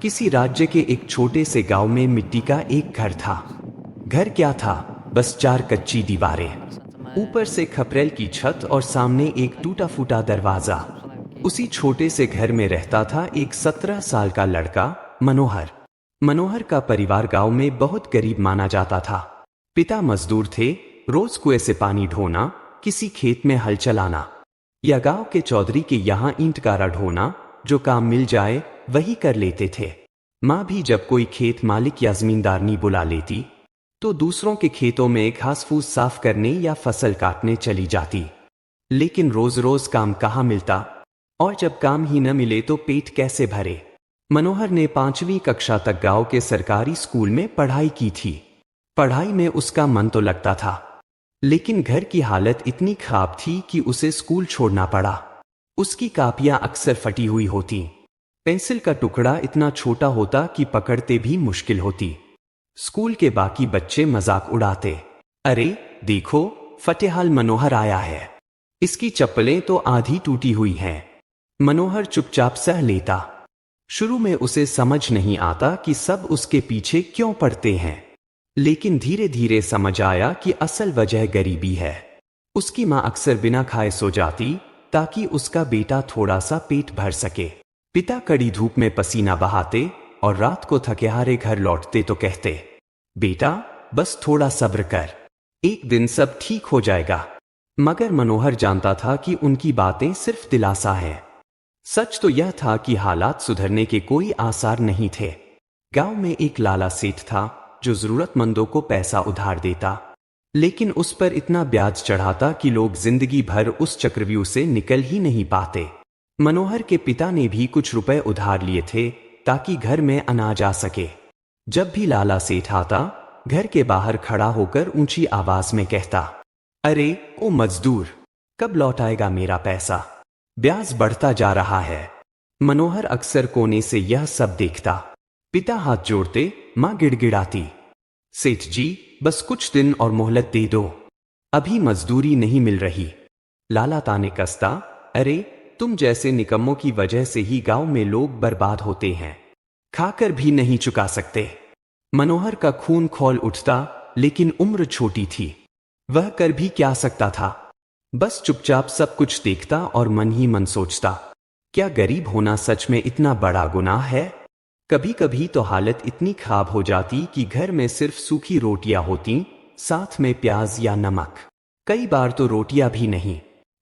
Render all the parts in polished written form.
किसी राज्य के एक छोटे से गांव में मिट्टी का एक घर था। घर क्या था, बस चार कच्ची दीवारें, ऊपर से खपरेल की छत और सामने एक टूटा फूटा दरवाजा। उसी छोटे से घर में रहता था एक 17 साल का लड़का, मनोहर। मनोहर का परिवार गांव में बहुत गरीब माना जाता था। पिता मजदूर थे, रोज कुएं से पानी ढोना, किसी खेत में हल चलाना, या गांव के चौधरी के यहाँ ईंट गारा ढोना। जो काम मिल जाए वही कर लेते थे। माँ भी जब कोई खेत मालिक या जमींदारनी बुला लेती तो दूसरों के खेतों में घास फूस साफ करने या फसल काटने चली जाती। लेकिन रोज रोज काम कहाँ मिलता, और जब काम ही न मिले तो पेट कैसे भरे। मनोहर ने 5वीं कक्षा तक गांव के सरकारी स्कूल में पढ़ाई की थी। पढ़ाई में उसका मन तो लगता था, लेकिन घर की हालत इतनी खराब थी कि उसे स्कूल छोड़ना पड़ा। उसकी कापियां अक्सर फटी हुई होती, पेंसिल का टुकड़ा इतना छोटा होता कि पकड़ते भी मुश्किल होती। स्कूल के बाकी बच्चे मजाक उड़ाते, अरे देखो, फटेहाल मनोहर आया है, इसकी चप्पलें तो आधी टूटी हुई हैं। मनोहर चुपचाप सह लेता। शुरू में उसे समझ नहीं आता कि सब उसके पीछे क्यों पड़ते हैं, लेकिन धीरे धीरे समझ आया कि असल वजह गरीबी है। उसकी माँ अक्सर बिना खाए सो जाती ताकि उसका बेटा थोड़ा सा पेट भर सके। पिता कड़ी धूप में पसीना बहाते और रात को थके हारे घर लौटते तो कहते, बेटा बस थोड़ा सब्र कर, एक दिन सब ठीक हो जाएगा। मगर मनोहर जानता था कि उनकी बातें सिर्फ दिलासा है। सच तो यह था कि हालात सुधरने के कोई आसार नहीं थे। गांव में एक लाला सेठ था जो जरूरतमंदों को पैसा उधार देता, लेकिन उस पर इतना ब्याज चढ़ाता कि लोग जिंदगी भर उस चक्रव्यूह से निकल ही नहीं पाते। मनोहर के पिता ने भी कुछ रुपए उधार लिए थे ताकि घर में अनाज आ सके। जब भी लाला सेठ आता, घर के बाहर खड़ा होकर ऊंची आवाज में कहता, अरे ओ मजदूर, कब लौट आएगा मेरा पैसा, ब्याज बढ़ता जा रहा है। मनोहर अक्सर कोने से यह सब देखता। पिता हाथ जोड़ते, मां गिड़गिड़ाती, सेठ जी बस कुछ दिन और मोहलत दे दो, अभी मजदूरी नहीं मिल रही। लाला ताने कसता, अरे तुम जैसे निकम्मों की वजह से ही गांव में लोग बर्बाद होते हैं, खाकर भी नहीं चुका सकते। मनोहर का खून खौल उठता, लेकिन उम्र छोटी थी, वह कर भी क्या सकता था। बस चुपचाप सब कुछ देखता और मन ही मन सोचता, क्या गरीब होना सच में इतना बड़ा गुनाह है। कभी कभी तो हालत इतनी खराब हो जाती कि घर में सिर्फ सूखी रोटियां होती, साथ में प्याज या नमक। कई बार तो रोटियां भी नहीं।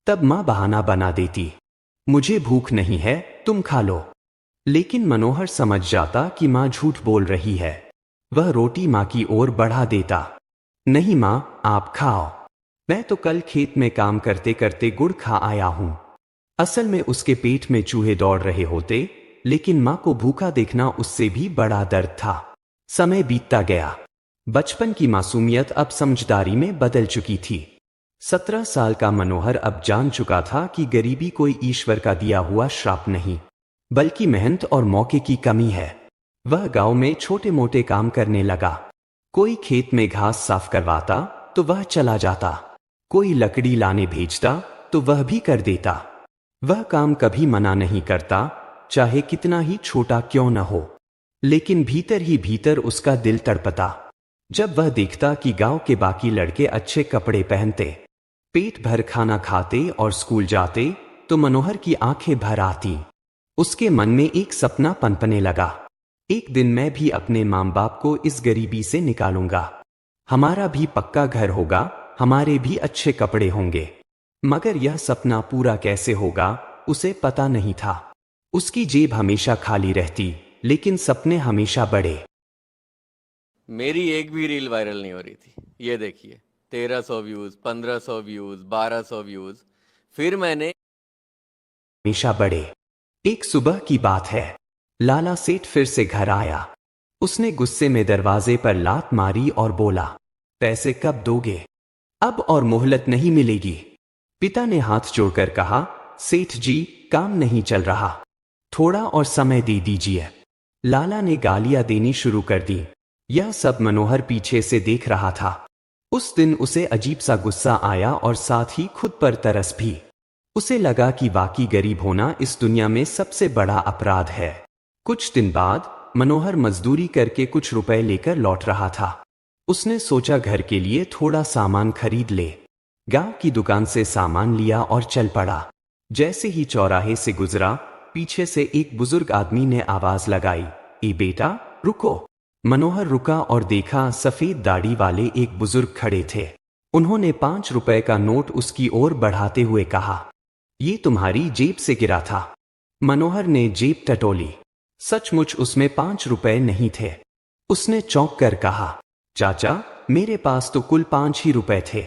तब मां बहाना बना देती, मुझे भूख नहीं है, तुम खा लो। लेकिन मनोहर समझ जाता कि मां झूठ बोल रही है। वह रोटी मां की ओर बढ़ा देता, नहीं मां, आप खाओ, मैं तो कल खेत में काम करते करते गुड़ खा आया हूं। असल में उसके पेट में चूहे दौड़ रहे होते, लेकिन मां को भूखा देखना उससे भी बड़ा दर्द था। समय बीतता गया। बचपन की मासूमियत अब समझदारी में बदल चुकी थी। 17 साल का मनोहर अब जान चुका था कि गरीबी कोई ईश्वर का दिया हुआ श्राप नहीं, बल्कि मेहनत और मौके की कमी है। वह गांव में छोटे मोटे काम करने लगा। कोई खेत में घास साफ करवाता तो वह चला जाता, कोई लकड़ी लाने भेजता तो वह भी कर देता। वह काम कभी मना नहीं करता, चाहे कितना ही छोटा क्यों न हो, लेकिन भीतर ही भीतर उसका दिल तड़पता जब वह देखता कि गांव के बाकी लड़के अच्छे कपड़े पहनते, पेट भर खाना खाते और स्कूल जाते, तो मनोहर की आंखें भर आती। उसके मन में एक सपना पनपने लगा, एक दिन मैं भी अपने माँ बाप को इस गरीबी से निकालूंगा, हमारा भी पक्का घर होगा, हमारे भी अच्छे कपड़े होंगे। मगर यह सपना पूरा कैसे होगा उसे पता नहीं था। उसकी जेब हमेशा खाली रहती, लेकिन सपने हमेशा बड़े। मेरी एक भी रील वायरल नहीं हो रही थी। ये देखिए, 1300 व्यूज, 1500 व्यूज, 1200 व्यूज। फिर मैंने हमेशा बड़े। एक सुबह की बात है, लाला सेठ फिर से घर आया। उसने गुस्से में दरवाजे पर लात मारी और बोला, पैसे कब दोगे, अब और मोहलत नहीं मिलेगी। पिता ने हाथ जोड़कर कहा, सेठ जी काम नहीं चल रहा, थोड़ा और समय दे दीजिए। लाला ने गालियां देनी शुरू कर दी। यह सब मनोहर पीछे से देख रहा था। उस दिन उसे अजीब सा गुस्सा आया और साथ ही खुद पर तरस भी। उसे लगा कि वाकई गरीब होना इस दुनिया में सबसे बड़ा अपराध है। कुछ दिन बाद मनोहर मजदूरी करके कुछ रुपए लेकर लौट रहा था। उसने सोचा घर के लिए थोड़ा सामान खरीद ले। गांव की दुकान से सामान लिया और चल पड़ा। जैसे ही चौराहे से गुजरा, पीछे से एक बुजुर्ग आदमी ने आवाज लगाई, ए बेटा रुको। मनोहर रुका और देखा सफेद दाढ़ी वाले एक बुजुर्ग खड़े थे। उन्होंने 5 रुपए का नोट उसकी ओर बढ़ाते हुए कहा, ये तुम्हारी जेब से गिरा था। मनोहर ने जेब टटोली। सचमुच उसमें 5 रुपए नहीं थे। उसने चौंक कर कहा, चाचा मेरे पास तो कुल 5 ही रुपए थे,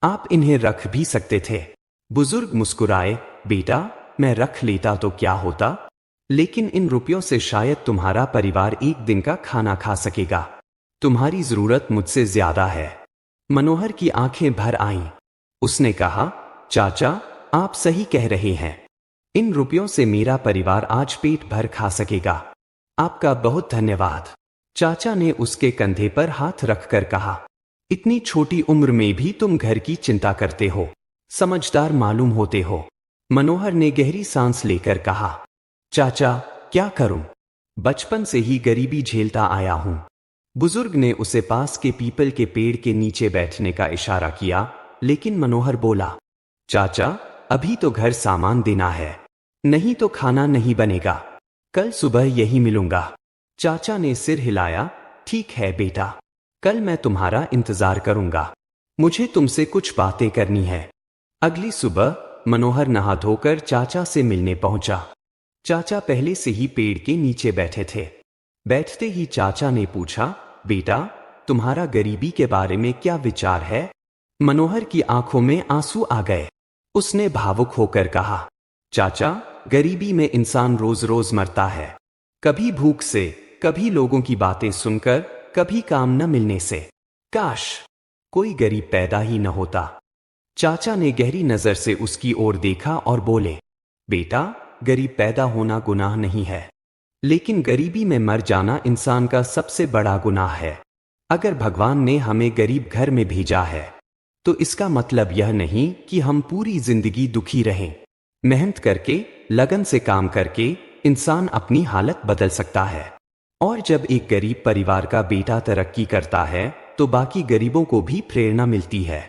आप इन्हें रख भी सकते थे। बुजुर्ग मुस्कुराए, बेटा मैं रख लेता तो क्या होता, लेकिन इन रुपयों से शायद तुम्हारा परिवार एक दिन का खाना खा सकेगा। तुम्हारी जरूरत मुझसे ज्यादा है। मनोहर की आंखें भर आईं। उसने कहा, चाचा आप सही कह रहे हैं, इन रुपयों से मेरा परिवार आज पेट भर खा सकेगा। आपका बहुत धन्यवाद। चाचा ने उसके कंधे पर हाथ रखकर कहा, इतनी छोटी उम्र में भी तुम घर की चिंता करते हो, समझदार मालूम होते हो। मनोहर ने गहरी सांस लेकर कहा, चाचा क्या करूं, बचपन से ही गरीबी झेलता आया हूं। बुजुर्ग ने उसे पास के पीपल के पेड़ के नीचे बैठने का इशारा किया, लेकिन मनोहर बोला, चाचा अभी तो घर सामान देना है, नहीं तो खाना नहीं बनेगा। कल सुबह यही मिलूंगा। चाचा ने सिर हिलाया, ठीक है बेटा, कल मैं तुम्हारा इंतजार करूंगा। मुझे तुमसे कुछ बातें करनी है। अगली सुबह मनोहर नहा धोकर चाचा से मिलने पहुंचा। चाचा पहले से ही पेड़ के नीचे बैठे थे। बैठते ही चाचा ने पूछा, बेटा तुम्हारा गरीबी के बारे में क्या विचार है। मनोहर की आंखों में आंसू आ गए। उसने भावुक होकर कहा, चाचा गरीबी में इंसान रोज रोज मरता है, कभी भूख से, कभी लोगों की बातें सुनकर, कभी काम न मिलने से। काश कोई गरीब पैदा ही न होता। चाचा ने गहरी नजर से उसकी ओर देखा और बोले, बेटा गरीब पैदा होना गुनाह नहीं है, लेकिन गरीबी में मर जाना इंसान का सबसे बड़ा गुनाह है। अगर भगवान ने हमें गरीब घर में भेजा है तो इसका मतलब यह नहीं कि हम पूरी जिंदगी दुखी रहें। मेहनत करके, लगन से काम करके इंसान अपनी हालत बदल सकता है। और जब एक गरीब परिवार का बेटा तरक्की करता है तो बाकी गरीबों को भी प्रेरणा मिलती है।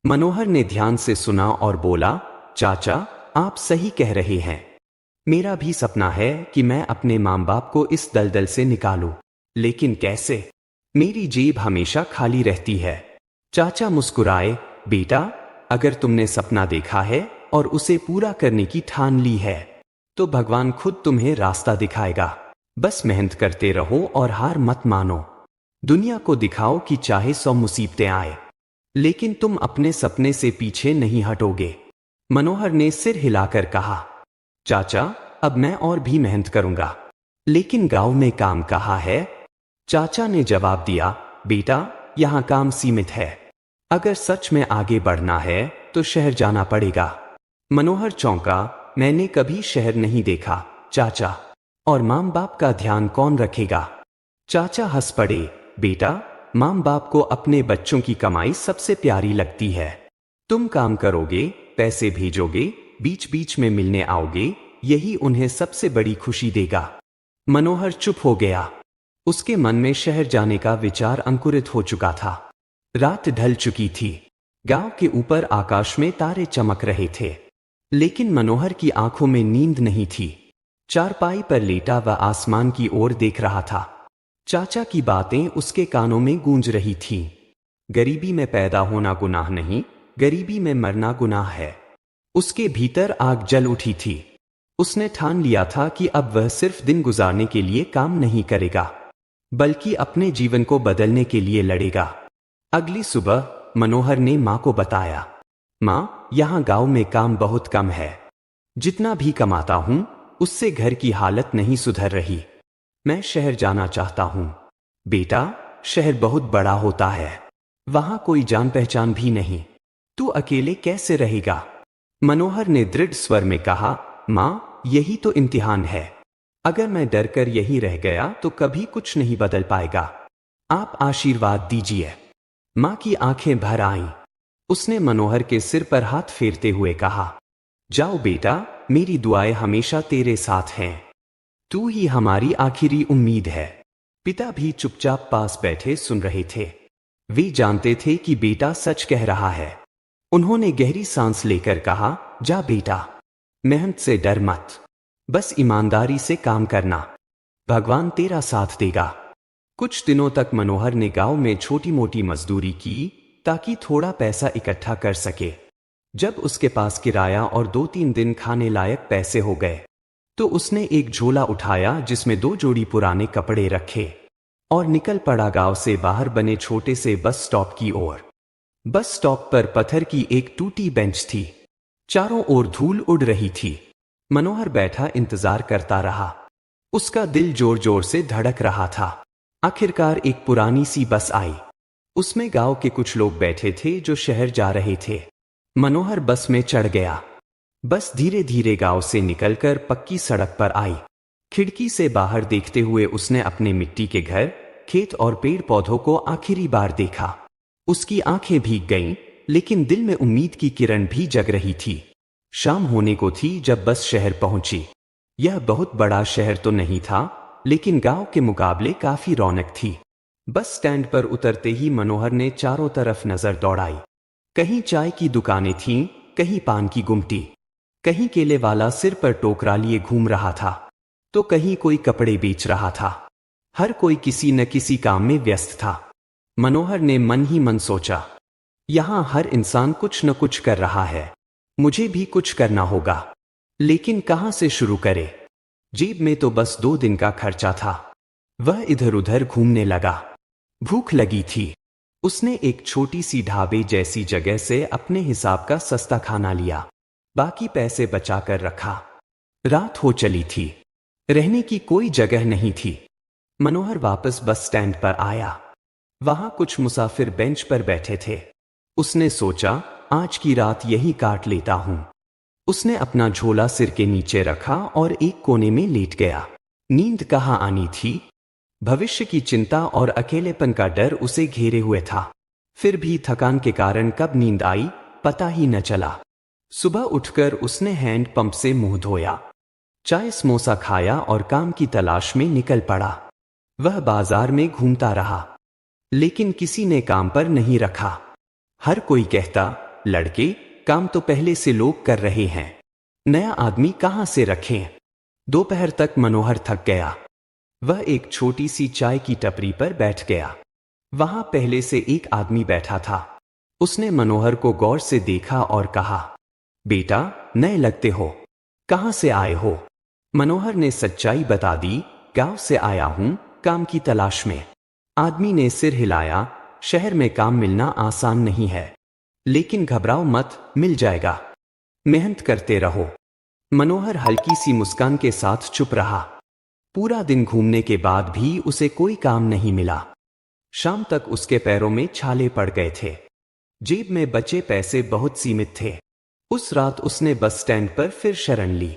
मनोहर ने ध्यान से सुना और बोला, चाचा आप सही कह रहे हैं। मेरा भी सपना है कि मैं अपने माँ बाप को इस दलदल से निकालूं, लेकिन कैसे? मेरी जेब हमेशा खाली रहती है। चाचा मुस्कुराए, बेटा अगर तुमने सपना देखा है और उसे पूरा करने की ठान ली है तो भगवान खुद तुम्हें रास्ता दिखाएगा। बस मेहनत करते रहो और हार मत मानो। दुनिया को दिखाओ कि चाहे 100 मुसीबतें आए, लेकिन तुम अपने सपने से पीछे नहीं हटोगे। मनोहर ने सिर हिलाकर कहा, चाचा अब मैं और भी मेहनत करूंगा, लेकिन गांव में काम कहाँ है? चाचा ने जवाब दिया, बेटा यहाँ काम सीमित है, अगर सच में आगे बढ़ना है तो शहर जाना पड़ेगा। मनोहर चौंका, मैंने कभी शहर नहीं देखा चाचा, और माँ बाप का ध्यान कौन रखेगा? चाचा हंस पड़े, बेटा माँ बाप को अपने बच्चों की कमाई सबसे प्यारी लगती है। तुम काम करोगे, पैसे भेजोगे, बीच बीच में मिलने आओगे, यही उन्हें सबसे बड़ी खुशी देगा। मनोहर चुप हो गया। उसके मन में शहर जाने का विचार अंकुरित हो चुका था। रात ढल चुकी थी। गांव के ऊपर आकाश में तारे चमक रहे थे, लेकिन मनोहर की आंखों में नींद नहीं थी। चारपाई पर लेटा वह आसमान की ओर देख रहा था। चाचा की बातें उसके कानों में गूंज रही थीं। गरीबी में पैदा होना गुनाह नहीं, गरीबी में मरना गुनाह है। उसके भीतर आग जल उठी थी। उसने ठान लिया था कि अब वह सिर्फ दिन गुजारने के लिए काम नहीं करेगा, बल्कि अपने जीवन को बदलने के लिए लड़ेगा। अगली सुबह मनोहर ने माँ को बताया, माँ यहाँ गांव में काम बहुत कम है, जितना भी कमाता हूं उससे घर की हालत नहीं सुधर रही। मैं शहर जाना चाहता हूं। बेटा शहर बहुत बड़ा होता है, वहां कोई जान पहचान भी नहीं, तू अकेले कैसे रहेगा? मनोहर ने दृढ़ स्वर में कहा, माँ यही तो इम्तिहान है, अगर मैं डर कर यही रह गया तो कभी कुछ नहीं बदल पाएगा। आप आशीर्वाद दीजिए। माँ की आंखें भर आईं। उसने मनोहर के सिर पर हाथ फेरते हुए कहा, जाओ बेटा, मेरी दुआएं हमेशा तेरे साथ हैं। तू ही हमारी आखिरी उम्मीद है। पिता भी चुपचाप पास बैठे सुन रहे थे। वे जानते थे कि बेटा सच कह रहा है। उन्होंने गहरी सांस लेकर कहा, जा बेटा, मेहनत से डर मत, बस ईमानदारी से काम करना, भगवान तेरा साथ देगा। कुछ दिनों तक मनोहर ने गांव में छोटी मोटी मजदूरी की ताकि थोड़ा पैसा इकट्ठा कर सके। जब उसके पास किराया और 2-3 दिन खाने लायक पैसे हो गए तो उसने एक झोला उठाया जिसमें 2 जोड़ी पुराने कपड़े रखे और निकल पड़ा गांव से बाहर बने छोटे से बस स्टॉप की ओर। बस स्टॉप पर पत्थर की एक टूटी बेंच थी। चारों ओर धूल उड़ रही थी। मनोहर बैठा इंतजार करता रहा। उसका दिल जोर जोर से धड़क रहा था। आखिरकार एक पुरानी सी बस आई। उसमें गांव के कुछ लोग बैठे थे जो शहर जा रहे थे। मनोहर बस में चढ़ गया। बस धीरे धीरे गांव से निकलकर पक्की सड़क पर आई। खिड़की से बाहर देखते हुए उसने अपने मिट्टी के घर, खेत और पेड़ पौधों को आखिरी बार देखा। उसकी आंखें भीग गईं, लेकिन दिल में उम्मीद की किरण भी जग रही थी। शाम होने को थी जब बस शहर पहुंची। यह बहुत बड़ा शहर तो नहीं था, लेकिन गांव के मुकाबले काफी रौनक थी। बस स्टैंड पर उतरते ही मनोहर ने चारों तरफ नजर दौड़ाई। कहीं चाय की दुकानें थीं, कहीं पान की गुमटी, कहीं केले वाला सिर पर टोकरा लिए घूम रहा था, तो कहीं कोई कपड़े बेच रहा था। हर कोई किसी न किसी काम में व्यस्त था। मनोहर ने मन ही मन सोचा, यहां हर इंसान कुछ न कुछ कर रहा है, मुझे भी कुछ करना होगा, लेकिन कहां से शुरू करे? जेब में तो बस 2 दिन का खर्चा था। वह इधर उधर घूमने लगा। भूख लगी थी। उसने एक छोटी सी ढाबे जैसी जगह से अपने हिसाब का सस्ता खाना लिया। बाकी पैसे बचाकर रखा। रात हो चली थी। रहने की कोई जगह नहीं थी। मनोहर वापस बस स्टैंड पर आया। वहां कुछ मुसाफिर बेंच पर बैठे थे। उसने सोचा, आज की रात यही काट लेता हूं। उसने अपना झोला सिर के नीचे रखा और एक कोने में लेट गया। नींद कहाँ आनी थी? भविष्य की चिंता और अकेलेपन का डर उसे घेरे हुए था। फिर भी थकान के कारण कब नींद आई, पता ही न चला। सुबह उठकर उसने हैंड पंप से मुंह धोया, चाय समोसा खाया और काम की तलाश में निकल पड़ा। वह बाजार में घूमता रहा, लेकिन किसी ने काम पर नहीं रखा। हर कोई कहता, लड़के, काम तो पहले से लोग कर रहे हैं, नया आदमी कहां से रखें? दोपहर तक मनोहर थक गया। वह एक छोटी सी चाय की टपरी पर बैठ गया। वहां पहले से एक आदमी बैठा था। उसने मनोहर को गौर से देखा और कहा, बेटा, नए लगते हो, कहां से आए हो? मनोहर ने सच्चाई बता दी, गांव से आया हूं, काम की तलाश में। आदमी ने सिर हिलाया, शहर में काम मिलना आसान नहीं है, लेकिन घबराओ मत, मिल जाएगा, मेहनत करते रहो। मनोहर हल्की सी मुस्कान के साथ चुप रहा। पूरा दिन घूमने के बाद भी उसे कोई काम नहीं मिला। शाम तक उसके पैरों में छाले पड़ गए थे। जेब में बचे पैसे बहुत सीमित थे। उस रात उसने बस स्टैंड पर फिर शरण ली,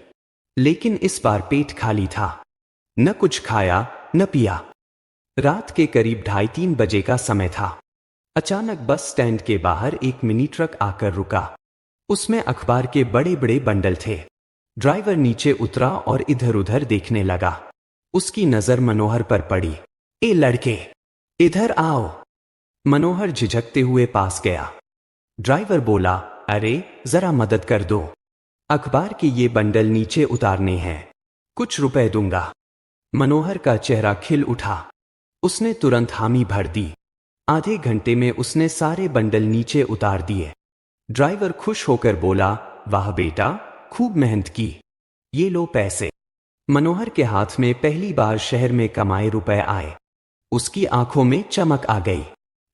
लेकिन इस बार पेट खाली था। न कुछ खाया न पिया। रात के करीब 2:30 बजे का समय था। अचानक बस स्टैंड के बाहर एक मिनी ट्रक आकर रुका। उसमें अखबार के बड़े बड़े बंडल थे। ड्राइवर नीचे उतरा और इधर उधर देखने लगा। उसकी नजर मनोहर पर पड़ी। ए लड़के, इधर आओ। मनोहर झिझकते हुए पास गया। ड्राइवर बोला, अरे जरा मदद कर दो, अखबार के ये बंडल नीचे उतारने हैं, कुछ रुपए दूंगा। मनोहर का चेहरा खिल उठा। उसने तुरंत हामी भर दी। आधे घंटे में उसने सारे बंडल नीचे उतार दिए। ड्राइवर खुश होकर बोला, वाह बेटा, खूब मेहनत की, ये लो पैसे। मनोहर के हाथ में पहली बार शहर में कमाए रुपए आए। उसकी आंखों में चमक आ गई।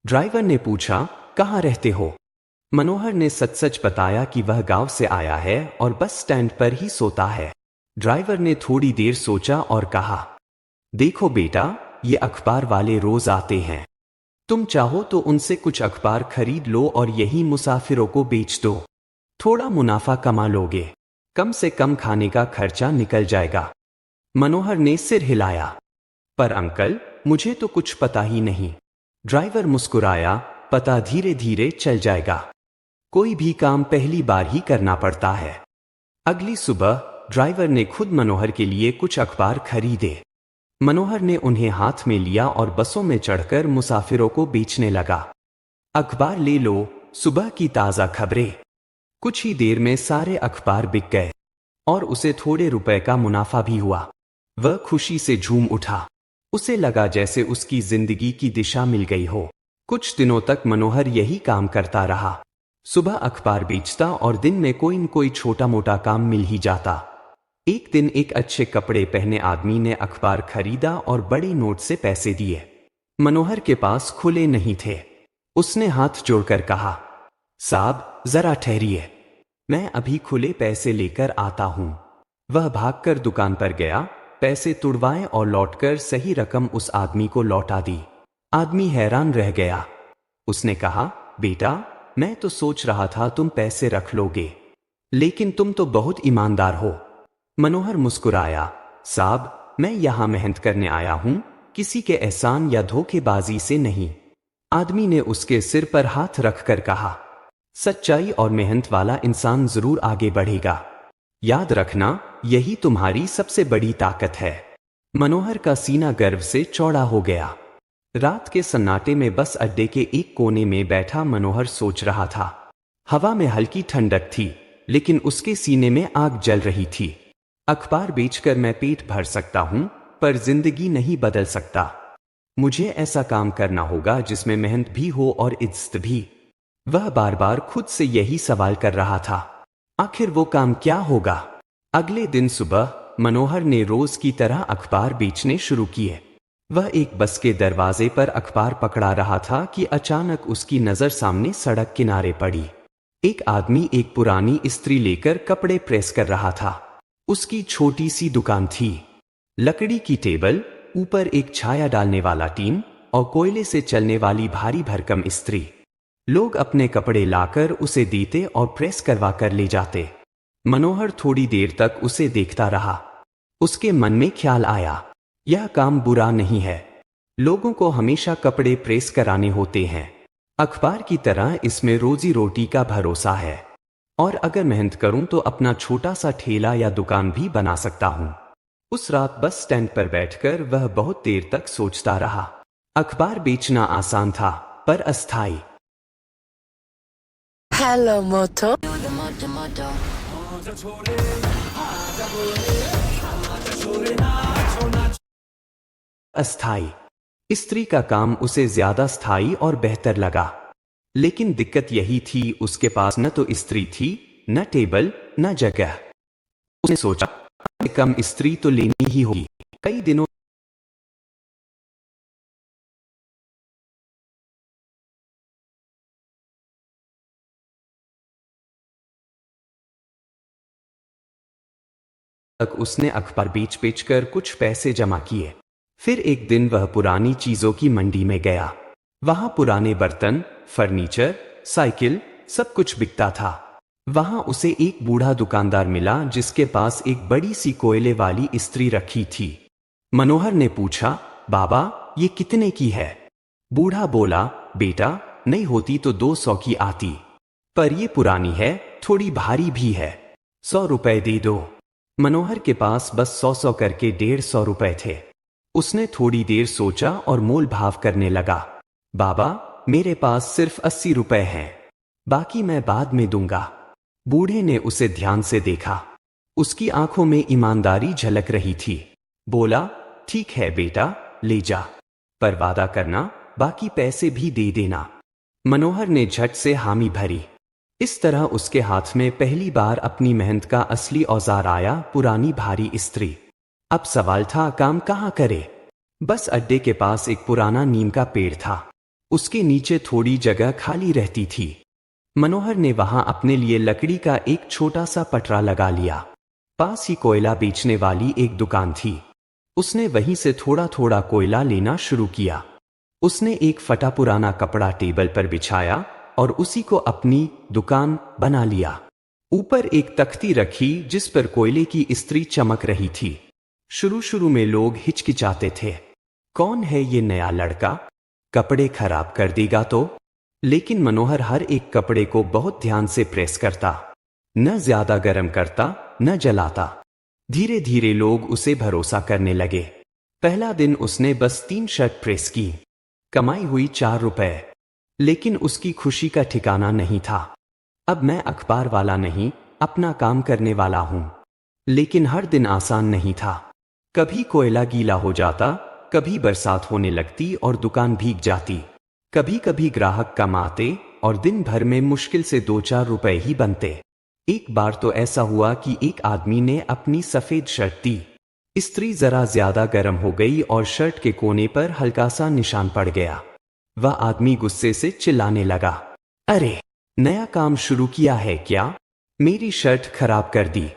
ड्राइवर ने पूछा, कहाँ रहते हो? मनोहर ने सच सच बताया कि वह गांव से आया है और बस स्टैंड पर ही सोता है। ड्राइवर ने थोड़ी देर सोचा और कहा, देखो बेटा, ये अखबार वाले रोज आते हैं, तुम चाहो तो उनसे कुछ अखबार खरीद लो और यही मुसाफिरों को बेच दो। थोड़ा मुनाफा कमा लोगे, कम से कम खाने का खर्चा निकल जाएगा। मनोहर ने सिर हिलाया, पर अंकल, मुझे तो कुछ पता ही नहीं। ड्राइवर मुस्कुराया, पता धीरे धीरे चल जाएगा। कोई भी काम पहली बार ही करना पड़ता है। अगली सुबह ड्राइवर ने खुद मनोहर के लिए कुछ अखबार खरीदे। मनोहर ने उन्हें हाथ में लिया और बसों में चढ़कर मुसाफिरों को बेचने लगा। अखबार ले लो, सुबह की ताज़ा खबरें। कुछ ही देर में सारे अखबार बिक गए और उसे थोड़े रुपए का मुनाफा भी हुआ। वह खुशी से झूम उठा। उसे लगा जैसे उसकी जिंदगी की दिशा मिल गई हो। कुछ दिनों तक मनोहर यही काम करता रहा। सुबह अखबार बेचता और दिन में कोई न कोई छोटा मोटा काम मिल ही जाता। एक दिन एक अच्छे कपड़े पहने आदमी ने अखबार खरीदा और बड़े नोट से पैसे दिए। मनोहर के पास खुले नहीं थे। उसने हाथ जोड़कर कहा, साहब जरा ठहरिए, मैं अभी खुले पैसे लेकर आता हूं। वह भागकर दुकान पर गया, पैसे तुड़वाए और लौटकर सही रकम उस आदमी को लौटा दी। आदमी हैरान रह गया। उसने कहा, बेटा, मैं तो सोच रहा था तुम पैसे रख लोगे, लेकिन तुम तो बहुत ईमानदार हो। मनोहर मुस्कुराया, साहब मैं यहां मेहनत करने आया हूं, किसी के एहसान या धोखेबाजी से नहीं। आदमी ने उसके सिर पर हाथ रखकर कहा, सच्चाई और मेहनत वाला इंसान जरूर आगे बढ़ेगा। याद रखना, यही तुम्हारी सबसे बड़ी ताकत है। मनोहर का सीना गर्व से चौड़ा हो गया। रात के सन्नाटे में बस अड्डे के एक कोने में बैठा मनोहर सोच रहा था। हवा में हल्की ठंडक थी, लेकिन उसके सीने में आग जल रही थी। अखबार बेचकर मैं पेट भर सकता हूं, पर जिंदगी नहीं बदल सकता। मुझे ऐसा काम करना होगा जिसमें मेहनत भी हो और इज्जत भी। वह बार बार खुद से यही सवाल कर रहा था। आखिर वो काम क्या होगा? अगले दिन सुबह मनोहर ने रोज की तरह अखबार बेचने शुरू किए। वह एक बस के दरवाजे पर अखबार पकड़ा रहा था कि अचानक उसकी नजर सामने सड़क किनारे पड़ी। एक आदमी एक पुरानी इस्त्री लेकर कपड़े प्रेस कर रहा था। उसकी छोटी सी दुकान थी। लकड़ी की टेबल, ऊपर एक छाया डालने वाला टीन और कोयले से चलने वाली भारी भरकम इस्त्री। लोग अपने कपड़े लाकर उसे देते और प्रेस करवा कर ले जाते। मनोहर थोड़ी देर तक उसे देखता रहा। उसके मन में ख्याल आया, यह काम बुरा नहीं है। लोगों को हमेशा कपड़े प्रेस कराने होते हैं। अखबार की तरह इसमें रोजी रोटी का भरोसा है, और अगर मेहनत करूं तो अपना छोटा सा ठेला या दुकान भी बना सकता हूं। उस रात बस स्टैंड पर बैठकर वह बहुत देर तक सोचता रहा। अखबार बेचना आसान था, पर अस्थायी। Hello, Moto. अस्थायी। स्त्री का काम उसे ज्यादा स्थायी और बेहतर लगा। लेकिन दिक्कत यही थी, उसके पास न तो स्त्री थी, न टेबल, न जगह। उसने सोचा, कम स्त्री तो लेनी ही होगी। कई दिनों तक उसने अखबार बेच बेच कर कुछ पैसे जमा किए। फिर एक दिन वह पुरानी चीजों की मंडी में गया। वहां पुराने बर्तन, फर्नीचर, साइकिल, सब कुछ बिकता था। वहां उसे एक बूढ़ा दुकानदार मिला जिसके पास एक बड़ी सी कोयले वाली इस्त्री रखी थी। मनोहर ने पूछा, बाबा ये कितने की है? बूढ़ा बोला, बेटा नई होती तो 200 की आती, पर ये पुरानी है, थोड़ी भारी भी है, 100 रुपए दे दो। मनोहर के पास बस 100 करके 150 रुपए थे। उसने थोड़ी देर सोचा और मोल भाव करने लगा। बाबा मेरे पास सिर्फ 80 रुपए हैं, बाकी मैं बाद में दूंगा। बूढ़े ने उसे ध्यान से देखा। उसकी आंखों में ईमानदारी झलक रही थी। बोला, ठीक है बेटा, ले जा, पर वादा करना बाकी पैसे भी दे देना। मनोहर ने झट से हामी भरी। इस तरह उसके हाथ में पहली बार अपनी मेहनत का असली औजार आया, पुरानी भारी इस्त्री। अब सवाल था, काम कहाँ करे? बस अड्डे के पास एक पुराना नीम का पेड़ था। उसके नीचे थोड़ी जगह खाली रहती थी। मनोहर ने वहां अपने लिए लकड़ी का एक छोटा सा पटरा लगा लिया। पास ही कोयला बेचने वाली एक दुकान थी। उसने वहीं से थोड़ा थोड़ा कोयला लेना शुरू किया। उसने एक फटा पुराना कपड़ा टेबल पर बिछाया और उसी को अपनी दुकान बना लिया। ऊपर एक तख्ती रखी जिस पर कोयले की इस्त्री चमक रही थी। शुरू शुरू में लोग हिचकिचाते थे, कौन है ये नया लड़का, कपड़े खराब कर देगा तो? लेकिन मनोहर हर एक कपड़े को बहुत ध्यान से प्रेस करता, न ज्यादा गर्म करता, न जलाता। धीरे धीरे लोग उसे भरोसा करने लगे। पहला दिन उसने बस 3 शर्ट प्रेस की, कमाई हुई 4 रुपए। लेकिन उसकी खुशी का ठिकाना नहीं था। अब मैं अखबार वाला नहीं, अपना काम करने वाला हूं। लेकिन हर दिन आसान नहीं था। कभी कोयला गीला हो जाता, कभी बरसात होने लगती और दुकान भीग जाती। कभी कभी ग्राहक कम आते और दिन भर में मुश्किल से 2-4 रुपए ही बनते। एक बार तो ऐसा हुआ कि एक आदमी ने अपनी सफेद शर्ट दी। इस्त्री जरा ज्यादा गर्म हो गई और शर्ट के कोने पर हल्का सा निशान पड़ गया। वह आदमी गुस्से से चिल्लाने लगा, अरे, नया काम शुरू किया है क्या? मेरी शर्ट खराब कर दी।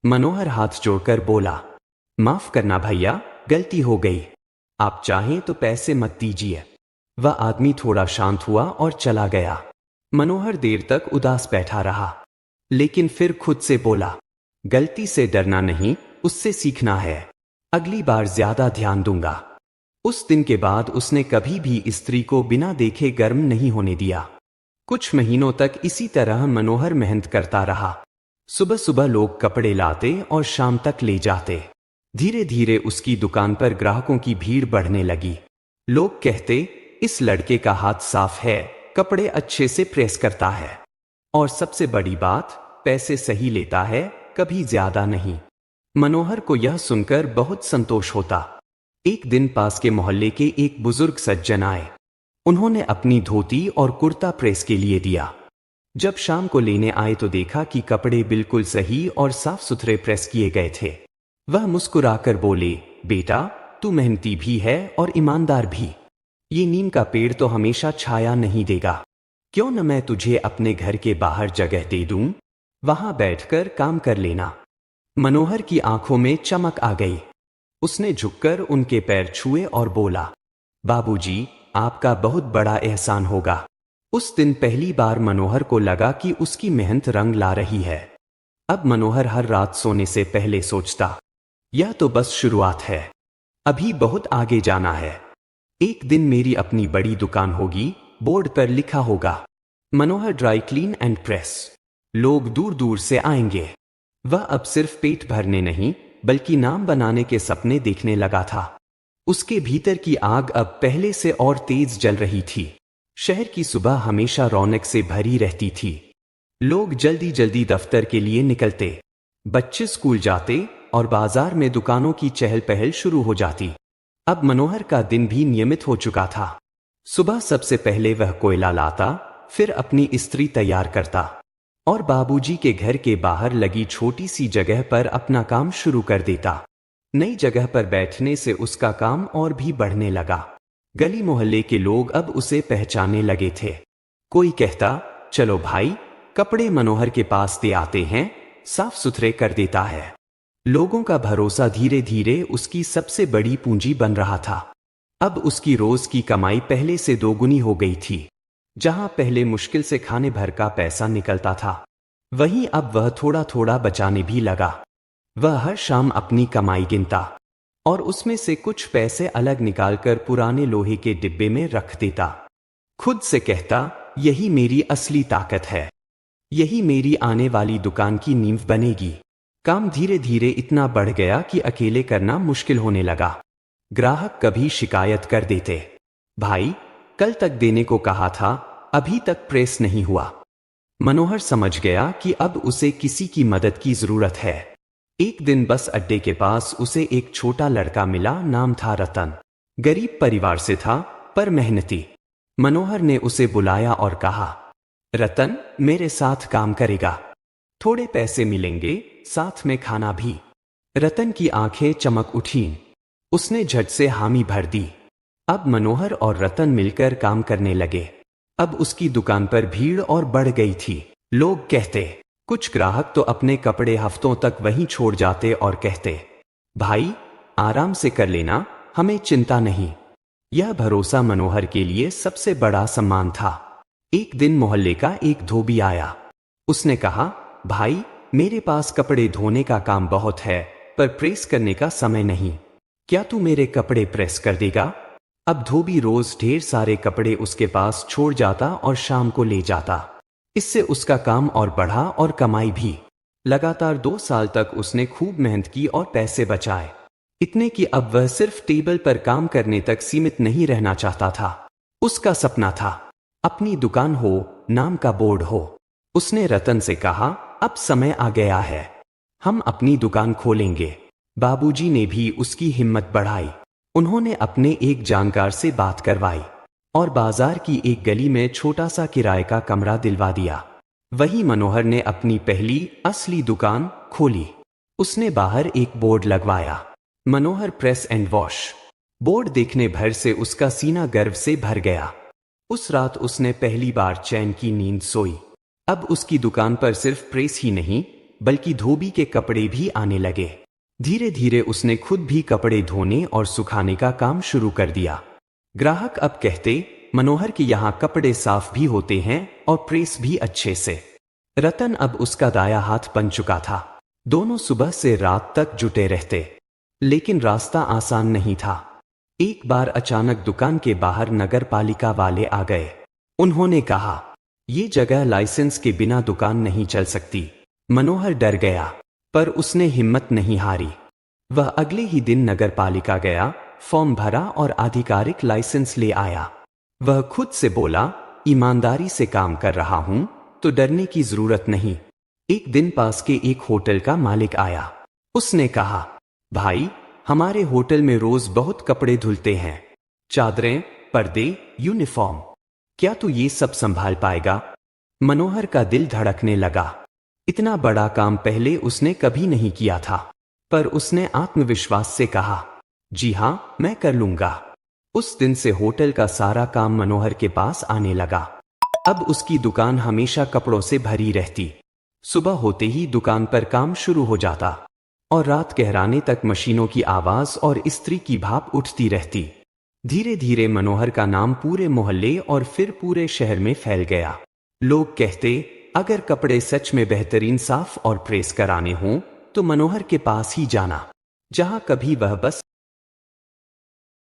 मनोहर हाथ जोड़कर बोला, माफ करना भैया, गलती हो गई। आप चाहें तो पैसे मत दीजिए। वह आदमी थोड़ा शांत हुआ और चला गया। मनोहर देर तक उदास बैठा रहा, लेकिन फिर खुद से बोला, गलती से डरना नहीं, उससे सीखना है। अगली बार ज्यादा ध्यान दूंगा। उस दिन के बाद उसने कभी भी स्त्री को बिना देखे गर्म नहीं होने दिया। कुछ महीनों तक इसी तरह मनोहर मेहनत करता रहा। सुबह सुबह लोग कपड़े लाते और शाम तक ले जाते। धीरे धीरे उसकी दुकान पर ग्राहकों की भीड़ बढ़ने लगी। लोग कहते, इस लड़के का हाथ साफ है, कपड़े अच्छे से प्रेस करता है, और सबसे बड़ी बात, पैसे सही लेता है, कभी ज्यादा नहीं। मनोहर को यह सुनकर बहुत संतोष होता। एक दिन पास के मोहल्ले के एक बुजुर्ग सज्जन आए। उन्होंने अपनी धोती और कुर्ता प्रेस के लिए दिया। जब शाम को लेने आए तो देखा कि कपड़े बिल्कुल सही और साफ सुथरे प्रेस किए गए थे। वह मुस्कुराकर बोले, बेटा, तू मेहनती भी है और ईमानदार भी। ये नीम का पेड़ तो हमेशा छाया नहीं देगा। क्यों न मैं तुझे अपने घर के बाहर जगह दे दूं? वहां बैठकर काम कर लेना। मनोहर की आंखों में चमक आ गई। उसने झुककर उनके पैर छुए और बोला, बाबूजी, आपका बहुत बड़ा एहसान होगा। उस दिन पहली बार मनोहर को लगा कि उसकी मेहनत रंग ला रही है। अब मनोहर हर रात सोने से पहले सोचता, यह तो बस शुरुआत है, अभी बहुत आगे जाना है। एक दिन मेरी अपनी बड़ी दुकान होगी, बोर्ड पर लिखा होगा, मनोहर ड्राई क्लीन एंड प्रेस। लोग दूर दूर से आएंगे। वह अब सिर्फ पेट भरने नहीं, बल्कि नाम बनाने के सपने देखने लगा था। उसके भीतर की आग अब पहले से और तेज जल रही थी। शहर की सुबह हमेशा रौनक से भरी रहती थी। लोग जल्दी जल्दी दफ्तर के लिए निकलते, बच्चे स्कूल जाते और बाजार में दुकानों की चहल पहल शुरू हो जाती। अब मनोहर का दिन भी नियमित हो चुका था। सुबह सबसे पहले वह कोयला लाता, फिर अपनी इस्त्री तैयार करता और बाबूजी के घर के बाहर लगी छोटी सी जगह पर अपना काम शुरू कर देता। नई जगह पर बैठने से उसका काम और भी बढ़ने लगा। गली मोहल्ले के लोग अब उसे पहचानने लगे थे। कोई कहता, चलो भाई, कपड़े मनोहर के पास दे आते हैं, साफ सुथरे कर देता है। लोगों का भरोसा धीरे धीरे उसकी सबसे बड़ी पूंजी बन रहा था। अब उसकी रोज की कमाई पहले से दोगुनी हो गई थी। जहां पहले मुश्किल से खाने भर का पैसा निकलता था, वहीं अब वह थोड़ा थोड़ा बचाने भी लगा। वह हर शाम अपनी कमाई गिनता और उसमें से कुछ पैसे अलग निकालकर पुराने लोहे के डिब्बे में रख देता। खुद से कहता, यही मेरी असली ताकत है, यही मेरी आने वाली दुकान की नींव बनेगी। काम धीरे धीरे इतना बढ़ गया कि अकेले करना मुश्किल होने लगा। ग्राहक कभी शिकायत कर देते, भाई, कल तक देने को कहा था, अभी तक प्रेस नहीं हुआ। मनोहर समझ गया कि अब उसे किसी की मदद की जरूरत है। एक दिन बस अड्डे के पास उसे एक छोटा लड़का मिला। नाम था रतन। गरीब परिवार से था, पर मेहनती। मनोहर ने उसे बुलाया और कहा, रतन, मेरे साथ काम करेगा, थोड़े पैसे मिलेंगे, साथ में खाना भी। रतन की आंखें चमक उठीं। उसने झट से हामी भर दी। अब मनोहर और रतन मिलकर काम करने लगे। अब उसकी दुकान पर भीड़ और बढ़ गई थी। लोग कहते, कुछ ग्राहक तो अपने कपड़े हफ्तों तक वहीं छोड़ जाते और कहते, भाई, आराम से कर लेना, हमें चिंता नहीं। यह भरोसा मनोहर के लिए सबसे बड़ा सम्मान था। एक दिन मोहल्ले का एक धोबी आया। उसने कहा, भाई, मेरे पास कपड़े धोने का काम बहुत है, पर प्रेस करने का समय नहीं। क्या तू मेरे कपड़े प्रेस कर देगा? अब धोबी रोज ढेर सारे कपड़े उसके पास छोड़ जाता और शाम को ले जाता। इससे उसका काम और बढ़ा और कमाई भी। लगातार 2 साल तक उसने खूब मेहनत की और पैसे बचाए, इतने कि अब वह सिर्फ टेबल पर काम करने तक सीमित नहीं रहना चाहता था। उसका सपना था अपनी दुकान हो, नाम का बोर्ड हो। उसने रतन से कहा, अब समय आ गया है, हम अपनी दुकान खोलेंगे। बाबूजी ने भी उसकी हिम्मत बढ़ाई। उन्होंने अपने एक जानकार से बात करवाई और बाजार की एक गली में छोटा सा किराए का कमरा दिलवा दिया। वहीं मनोहर ने अपनी पहली असली दुकान खोली। उसने बाहर एक बोर्ड लगवाया, मनोहर प्रेस एंड वॉश। बोर्ड देखने भर से उसका सीना गर्व से भर गया। उस रात उसने पहली बार चैन की नींद सोई। अब उसकी दुकान पर सिर्फ प्रेस ही नहीं, बल्कि धोबी के कपड़े भी आने लगे। धीरे धीरे उसने खुद भी कपड़े धोने और सुखाने का काम शुरू कर दिया। ग्राहक अब कहते, मनोहर के यहाँ कपड़े साफ भी होते हैं और प्रेस भी अच्छे से। रतन अब उसका दाया हाथ बन चुका था। दोनों सुबह से रात तक जुटे रहते, लेकिन रास्ता आसान नहीं था। एक बार अचानक दुकान के बाहर नगर पालिका वाले आ गए। उन्होंने कहा, ये जगह लाइसेंस के बिना दुकान नहीं चल सकती। मनोहर डर गया, पर उसने हिम्मत नहीं हारी। वह अगले ही दिन नगर पालिका गया, फॉर्म भरा और आधिकारिक लाइसेंस ले आया। वह खुद से बोला, ईमानदारी से काम कर रहा हूं, तो डरने की जरूरत नहीं। एक दिन पास के एक होटल का मालिक आया। उसने कहा, भाई, हमारे होटल में रोज बहुत कपड़े धुलते हैं, चादरें, पर्दे, यूनिफॉर्म। क्या तू ये सब संभाल पाएगा? मनोहर का दिल धड़कने लगा। इतना बड़ा काम पहले उसने कभी नहीं किया था, पर उसने आत्मविश्वास से कहा, जी हां, मैं कर लूंगा। उस दिन से होटल का सारा काम मनोहर के पास आने लगा। अब उसकी दुकान हमेशा कपड़ों से भरी रहती। सुबह होते ही दुकान पर काम शुरू हो जाता और रात गहराने तक मशीनों की आवाज और इस्त्री की भाप उठती रहती। धीरे धीरे मनोहर का नाम पूरे मोहल्ले और फिर पूरे शहर में फैल गया। लोग कहते, अगर कपड़े सच में बेहतरीन साफ और प्रेस कराने हों, तो मनोहर के पास ही जाना, जहां कभी वह बस